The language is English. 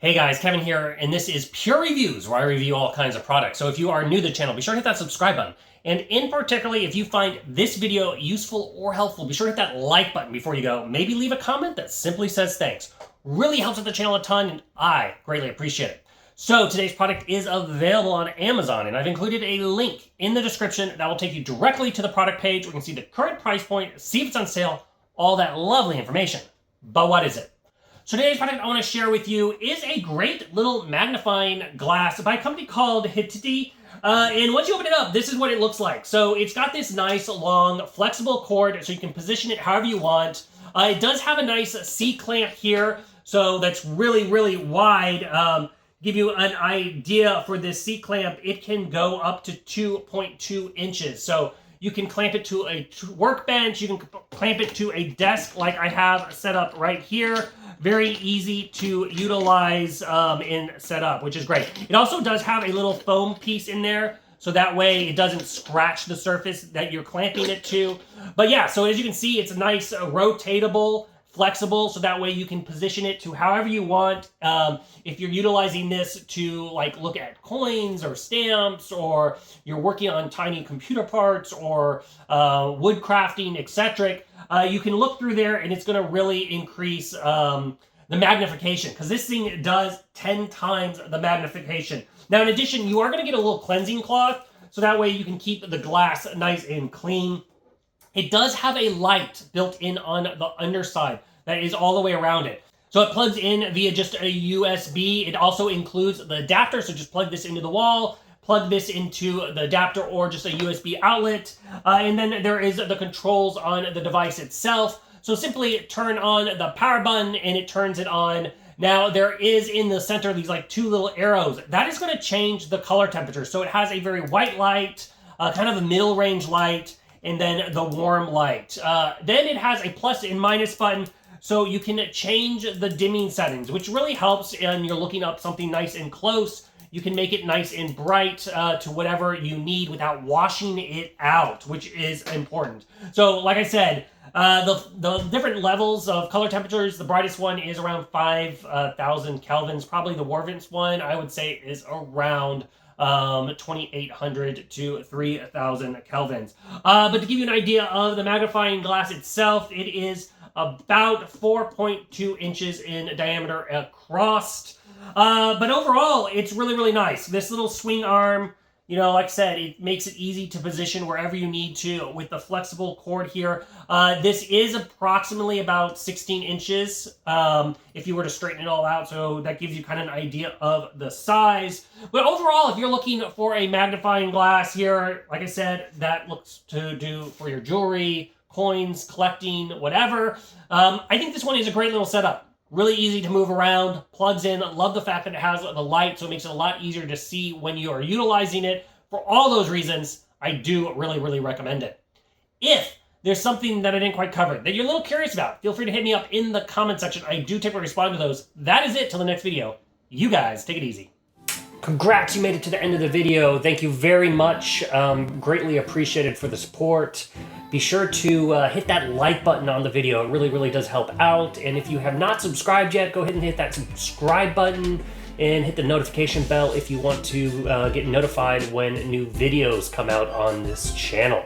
Hey guys, Kevin here, and this is Pure Reviews, where I review all kinds of products. So if you are new to the channel, be sure to hit that subscribe button. And in particularly, if you find this video useful or helpful, be sure to hit that like button before you go. Maybe leave a comment that simply says thanks. Really helps with the channel a ton, and I greatly appreciate it. So today's product is available on Amazon, and I've included a link in the description that will take you directly to the product page where you can see the current price point, see if it's on sale, all that lovely information. But what is it? So today's product I want to share with you is a great little magnifying glass by a company called HITTI. And once you open it up, this is what it looks like. So it's got this nice, long, flexible cord, so you can position it however you want. It does have a nice C-clamp here, so that's really, really wide. Give you an idea for this C-clamp, it can go up to 2.2 inches. So you can clamp it to a workbench, you can clamp it to a desk like I have set up right here. Very easy to utilize and set up, which is great. It also does have a little foam piece in there, so that way it doesn't scratch the surface that you're clamping it to. But yeah, so as you can see, it's nice, rotatable, flexible, so that way you can position it to however you want. If you're utilizing this to like look at coins or stamps, or you're working on tiny computer parts or wood crafting, etc., you can look through there and it's going to really increase the magnification, because this thing does 10 times the magnification. Now, in addition, you are going to get a little cleansing cloth, so that way you can keep the glass nice and clean. It does have a light built in on the underside that is all the way around it. So it plugs in via just a USB. It also includes the adapter, so just plug this into the wall, plug this into the adapter or just a USB outlet. And then there is the controls on the device itself. So simply turn on the power button and it turns it on. Now there is in the center these like two little arrows. That is going to change the color temperature. So it has a very white light, kind of a middle range light, and then the warm light. Then it has a plus and minus button, so you can change the dimming settings, which really helps when you're looking up something nice and close. You can make it nice and bright to whatever you need without washing it out, which is important. So like I said, the different levels of color temperatures, the brightest one is around 5,000 kelvins. Probably the warmest one, I would say, is around 2,800 to 3,000 kelvins. But to give you an idea of the magnifying glass itself, it is about 4.2 inches in diameter across. But overall, it's really, really nice. This little swing arm, you know, like I said, it makes it easy to position wherever you need to with the flexible cord here. This is approximately about 16 inches if you were to straighten it all out. So that gives you kind of an idea of the size. But overall, if you're looking for a magnifying glass here, like I said, that looks to do for your jewelry, coins, collecting, whatever. I think this one is a great little setup. Really easy to move around, plugs in. Love the fact that it has the light, so it makes it a lot easier to see when you are utilizing it. For all those reasons, I do really, really recommend it. If there's something that I didn't quite cover that you're a little curious about, feel free to hit me up in the comment section. I do typically respond to those. That is it till the next video. You guys, take it easy. Congrats, you made it to the end of the video. Thank you very much. Greatly appreciated for the support. Be sure to hit that like button on the video. It really, really does help out. And if you have not subscribed yet, go ahead and hit that subscribe button and hit the notification bell if you want to get notified when new videos come out on this channel.